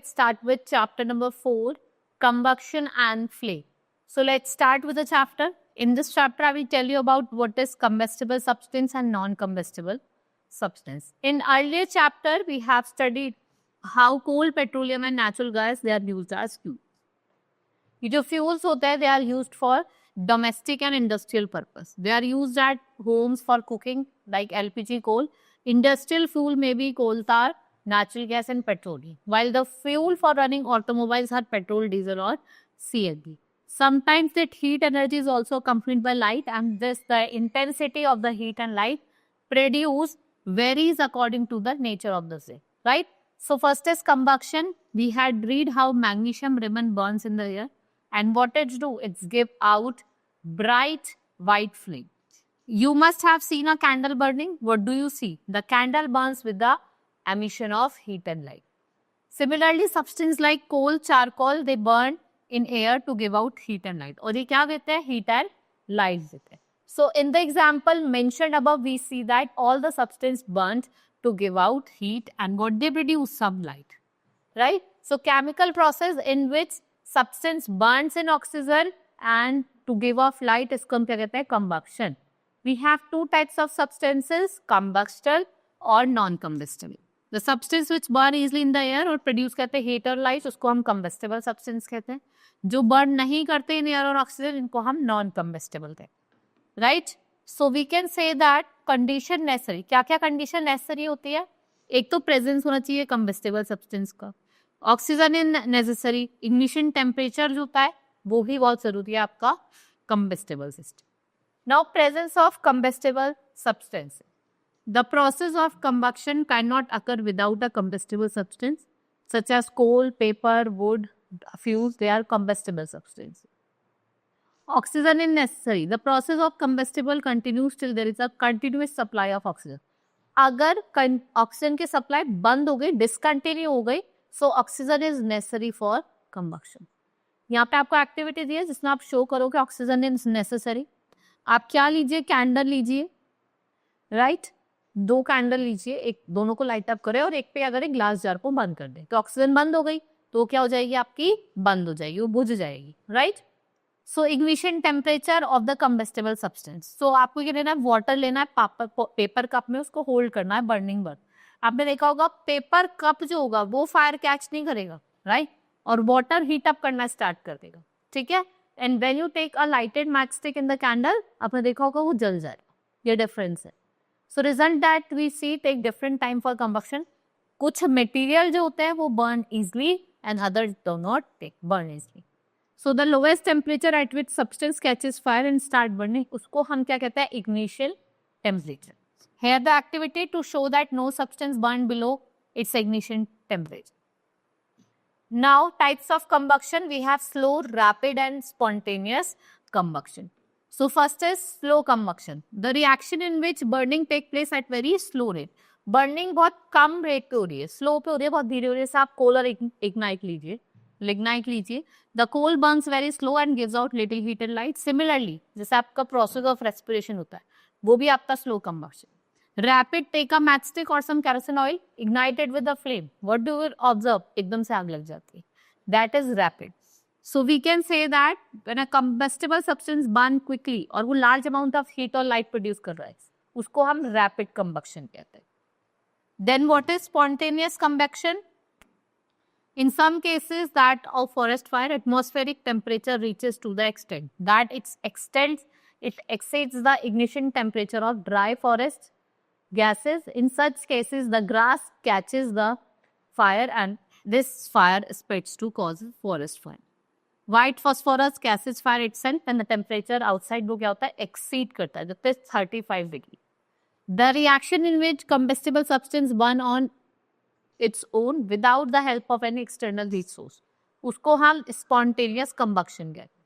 let's start with chapter number 4, combustion and flame. So let's start with the chapter. In this chapter, I will tell you about what is combustible substance and non-combustible substance. In earlier chapter, we have studied how coal, petroleum and natural gas, they are used as fuel. ये जो fuels होते हैं, they are used for domestic and industrial purpose. They are used at homes for cooking, like LPG coal. Industrial fuel may be coal tar, natural gas and petroleum, while the fuel for running automobiles are petrol, diesel or CNG. Sometimes that heat energy is also accompanied by light, and the intensity of the heat and light produced varies according to the nature of the cell, right? So first is combustion. We had read how magnesium ribbon burns in the air, and what it do, it's give out bright white flame. You must have seen a candle burning. What do you see? The candle burns with the emission of heat and light. Similarly, substance like coal, charcoal, they burn in air to give out heat and light. और ये क्या देते हैं? Heat and light देते हैं. So in the example mentioned above, we see that all the substance burnt to give out heat, and what they produce? Some light, right? So chemical process in which substance burns in oxygen and to give off light, इसको हम क्या कहते हैं? Combustion. We have two types of substances, combustible or non-combustible. The substance which burn easily in the air और produce कहते हैं heat और light, उसको हम combustible substance कहते हैं. जो burn नहीं करते in air और oxygen, इनको हम non-combustible कहते हैं. Right? So we can say that condition necessary. क्या क्या condition necessary होती है? एक तो presence होना चाहिए combustible substance का. Oxygen is necessary. Ignition temperature जो होता है, वो भी बहुत जरूरी है आपका combustible system. Now, presence of combustible substance. The process of combustion cannot occur without a combustible substance, such as coal, paper, wood, fuels. They are combustible substances. Oxygen is necessary. The process of combustible continues till there is a continuous supply of oxygen. अगर oxygen की supply बंद हो गई, discontinue हो गई, so oxygen is necessary for combustion. यहाँ पे आपको एक्टिविटी दी है जिसमें आप शो करो कि ऑक्सीजन इज नेसेसरी. आप क्या लीजिए? कैंडल लीजिए, राइट? 2 कैंडल लीजिए, एक दोनों को लाइट अप करें और एक पे क्या करें? ग्लास जार को बंद कर दें. तो ऑक्सीजन बंद हो गई, तो क्या हो जाएगी? आपकी बंद हो जाएगी, वो बुझ जाएगी, right? So ignition temperature of the combustible substance. So आपको क्या लेना है? वाटर लेना है पेपर कप में, उसको होल्ड करना है बर्निंग पर. आपने देखा होगा पेपर कप जो होगा वो फायर कैच नहीं करेगा, राइट? और वाटर हीट अप करना स्टार्ट कर देगा, ठीक है? And when you take a lighted match stick in the candle, आपने देखा होगा वो जल जाएगा. ये डिफरेंस है. So result that we see take different time for combustion. कुछ मटेरियल जो होते हैं वो burn easily and others do not take burn easily. So the lowest temperature at which substance catches fire and start burning, उसको हम क्या कहते हैं? Ignition temperature. Here the activity to show that no substance burned below its ignition temperature. Now types of combustion, we have slow, rapid and spontaneous combustion. So first is slow combustion, the reaction in which burning take place at very slow rate. Burning बहुत कम rate पे हो रही है, slow पे हो रही है, बहुत धीरे हो रही है. आप कोल और इग्नाइट लीजिए, लिग्नाइट लीजिए. The coal burns very slow and gives out little heat and light. Similarly, जैसे आपका process of respiration होता है, वो भी आपका slow combustion. Rapid, take a matchstick or some kerosene oil, ignited with a flame. What do you observe? एकदम से आग लग जाती है. That is rapid. So we can say that when a combustible substance burn quickly और वो large amount of heat or light produce कर रहा है, उसको हम rapid combustion कहते हैं. Then what is spontaneous combustion? In some cases that of forest fire, atmospheric temperature reaches to the extent that it exceeds the ignition temperature of dry forest gases. In such cases, the grass catches the fire and this fire spreads to cause forest fire. White phosphorus catches fire itself and the temperature outside वो क्या होता है? Exceed करता है, जब तक 35 degree. The reaction in which combustible substance burn on its own without the help of any external heat source, उसको हम spontaneous combustion कहते हैं.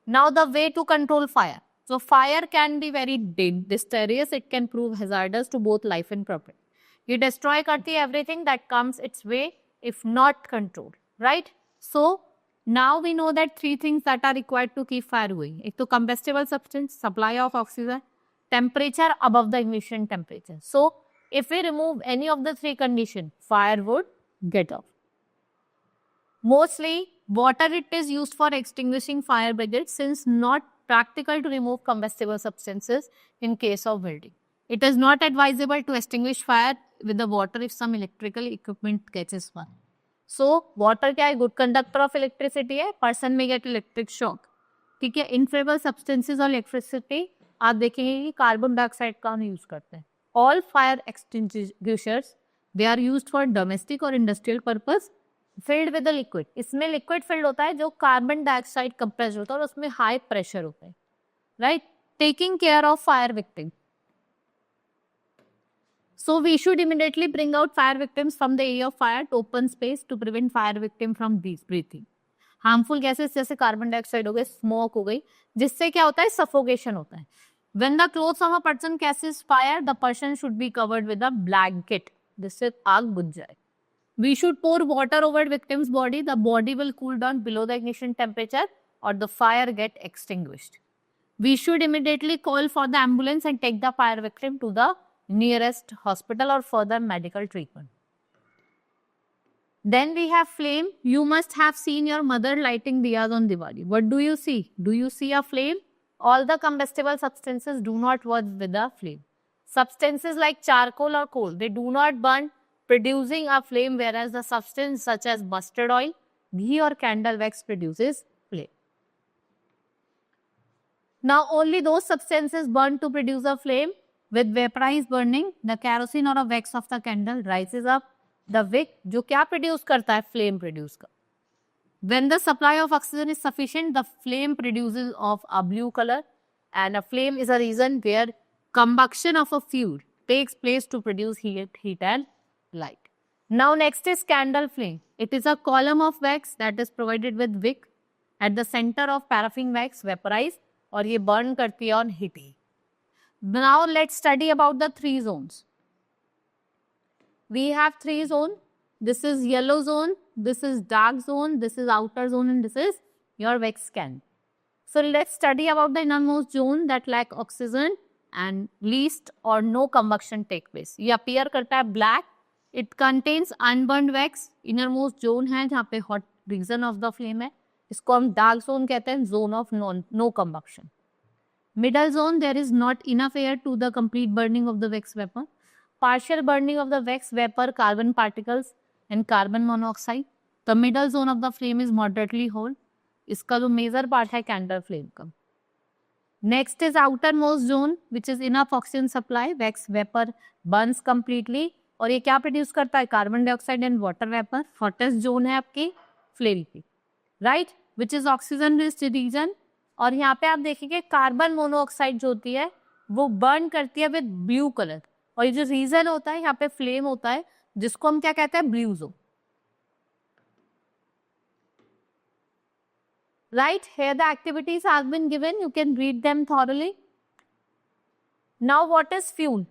Now the way to control fire. So fire can be very deleterious. It can prove hazardous to both life and property. ये destroy करती है everything that comes its way if not controlled, right? So now we know that 3 things that are required to keep fire going. एक तो combustible substance, supply of oxygen, temperature above the ignition temperature. So if we remove any of the 3 conditions, fire would get off. Mostly, water it is used for extinguishing fire brigade since not practical to remove combustible substances in case of welding. It is not advisable to extinguish fire with the water if some electrical equipment catches fire. So, water क्या है? Good conductor of electricity है. Person may get electric shock. ठीक है. Inflammable substances और electricity आप देखेंगे कि carbon dioxide का हम यूज करते हैं. All fire extinguishers they are used for domestic or industrial purpose filled with the liquid. इसमें liquid filled होता है जो कार्बन डाइऑक्साइड कंप्रेस होता है और उसमें हाई प्रेशर होता है. Right? Taking care of fire victim. So we should immediately bring out fire victims from the area of fire to open space to prevent fire victim from breathing. Harmful gases जैसे carbon dioxide हो गए, smoke हो गई, जिससे क्या होता है? Suffocation होता है. When the clothes of a person catches fire, the person should be covered with a blanket, जिससे आग बुझ जाए. We should pour water over victim's body. The body will cool down below the ignition temperature or the fire get extinguished. We should immediately call for the ambulance and take the fire victim to the nearest hospital or further medical treatment. Then we have flame. You must have seen your mother lighting diyas on Diwali. What do you see? Do you see a flame? All the combustible substances do not work with a flame. Substances like charcoal or coal, they do not burn, producing a flame, whereas the substance such as mustard oil, ghee or candle wax produces flame. Now only those substances burn to produce a flame. With vaporized burning, the kerosene or a wax of the candle rises up. The wick जो क्या produce करता है? Flame produce का. When the supply of oxygen is sufficient, the flame produces of a blue color, and a flame is a reason where combustion of a fuel takes place to produce heat and light. Now next is candle flame. It is a column of wax that is provided with wick at the center of paraffin wax vaporized और ये burn करती है on heating. Now let's study about the three zones. We have three zones. This is yellow zone, this is dark zone, this is outer zone, and this is your wax can. So let's study about the innermost zone that lack oxygen and least or no combustion take place. ये appear करता है black. It contains unburned wax. Innermost zone है जहाँ पे hot region of the flame है. इसको हम dark zone कहते हैं, zone of no combustion. Middle zone, there is not enough air to the complete burning of the wax vapor. Partial burning of the wax vapor, carbon particles and carbon monoxide. The middle zone of the flame is moderately whole. इसका जो major part है candle flame का. Next is outermost zone, which is enough oxygen supply. Wax vapor burns completely. और ये क्या produce करता है? Carbon dioxide and water vapor. Hottest zone है आपकी flame की, right? Which is oxygen rich region. और यहाँ पे आप देखेंगे कार्बन मोनोऑक्साइड जो होती है वो बर्न करती है विद ब्लू कलर, और ये जो रीजन होता है यहाँ पे फ्लेम होता है जिसको हम क्या कहते हैं? Blue zone. Right? Here the activities have been given. You can read them thoroughly. Now what is fuel?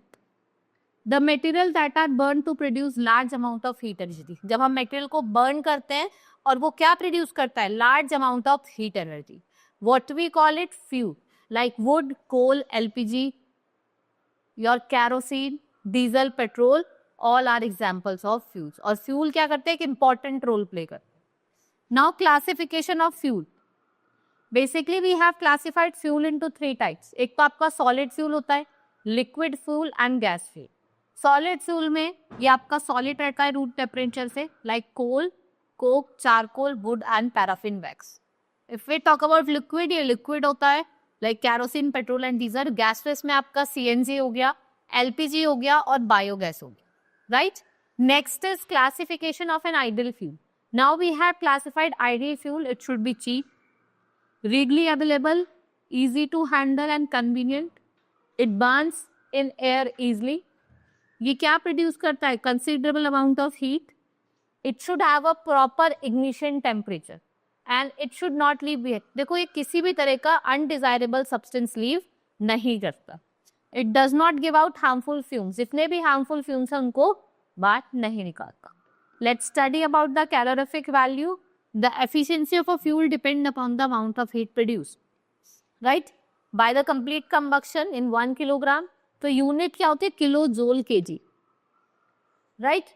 The material that are burned to produce large amount of heat energy. जब हम material को burn करते हैं और वो क्या produce करता है? Large amount of heat energy. What we call it? Fuel. Like wood, coal, LPG, your kerosene, diesel, petrol, all are examples of fuels. और fuel क्या करते हैं? एक important role play करते हैं. Now classification of fuel. Basically we have classified fuel into three types. एक तो आपका solid fuel होता है, liquid fuel and gas fuel. Solid fuel में ये आपका solid रहता है room temperature से, like coal, coke, charcoal, wood and paraffin wax. If we talk about liquid, ये liquid होता है like kerosene, petrol and diesel. Gas phase में आपका CNG हो गया, LPG हो गया और biogas हो गया, right? Next is classification of an ideal fuel. Now we have classified ideal fuel. It should be cheap, readily available, easy to handle and convenient. It burns in air easily. ये क्या produce करता है? Considerable amount of heat. It should have a proper ignition temperature. And it should not leave behind. देखो ये किसी भी तरह का undesirable substance leave नहीं करता. It does not give out harmful fumes. जितने भी harmful fumes हैं उनको बाहर नहीं निकालता. Let's study about the calorific value. The efficiency of a fuel depends upon the amount of heat produced. Right? By the complete combustion in 1 kilogram, तो unit क्या होती है? किलो जोल kg. Right?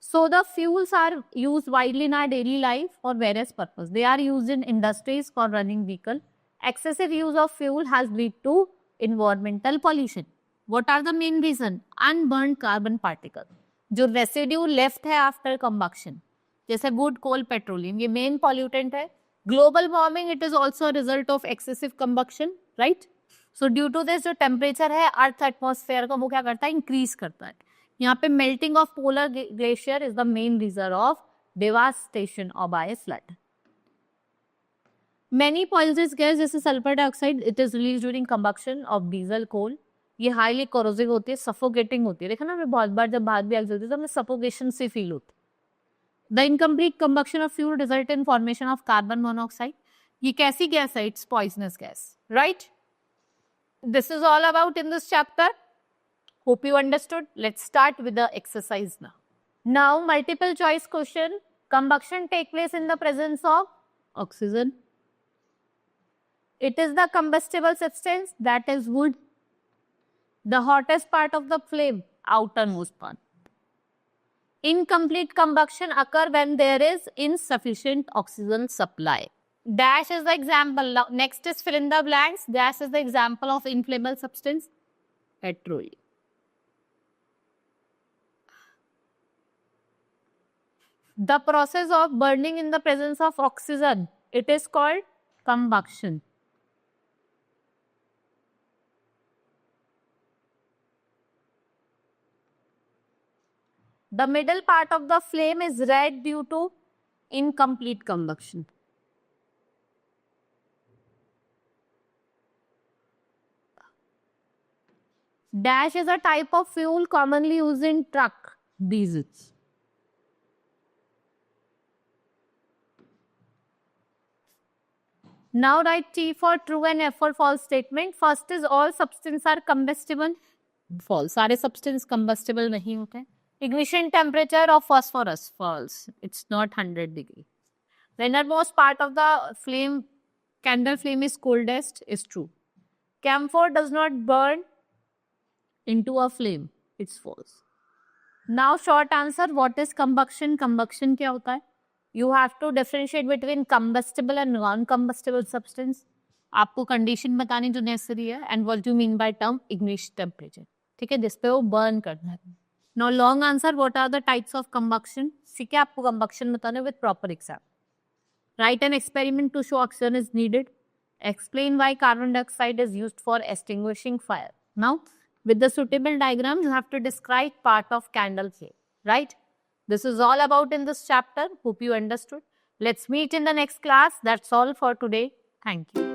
So the fuels are used widely in our daily life for various purposes. They are used in industries for running vehicle. Excessive use of fuel has led to environmental pollution. What are the main reason? Unburned carbon particle. जो residue left है after combustion, जैसे wood, coal, petroleum, ये main pollutant है. Global warming, it is also a result of excessive combustion, right? So due to this जो temperature है earth atmosphere को वो क्या करता है, इंक्रीज करता है. यहाँ पे melting of polar glacier is the main reason of devastation or by a flood. Many poisonous gas जैसे sulphur dioxide, it is released during combustion of diesel, coal. ये हाईली corrosive होती है, suffocating होती है. देखा ना, हमें बहुत बार जब भाग भी आग जलती है तो हमें suffocation से फील होती है. The incomplete combustion of fuel result in formation of carbon monoxide. ये कैसी गैस है? It's poisonous gas, right? This is all about in this chapter. Hope you understood. Let's start with the exercise now. Now, multiple choice question. Combustion take place in the presence of oxygen. It is the combustible substance, that is wood. The hottest part of the flame, outermost part. Incomplete combustion occur when there is insufficient oxygen supply. Dash is the example. Now, next is fill in the blanks. Dash is the example of inflammable substance. Petroleum. The process of burning in the presence of oxygen, it is called combustion. The middle part of the flame is red due to incomplete combustion. Dash is a type of fuel commonly used in truck, diesels. Now write T for true and F for false statement. First is all substances are combustible. False. सारे substance combustible नहीं होते. Ignition temperature of phosphorus, false. It's not 100 degree. The innermost part of the flame, candle flame is coldest, is true. Camphor does not burn into a flame. It's false. Now short answer, what is combustion? Combustion क्या होता है? You have to differentiate between combustible and non-combustible substance. आपको condition बतानी जो necessary है, and what do you mean by term ignition temperature. ठीक है, जिस पे वो burn करना है. Now long answer, what are the types of combustion? ठीक है, आपको combustion बताना with proper example. Write an experiment to show oxygen is needed. Explain why carbon dioxide is used for extinguishing fire. Now, with the suitable diagram, you have to describe part of candle flame, right? This is all about in this chapter. Hope you understood. Let's meet in the next class. That's all for today. Thank you.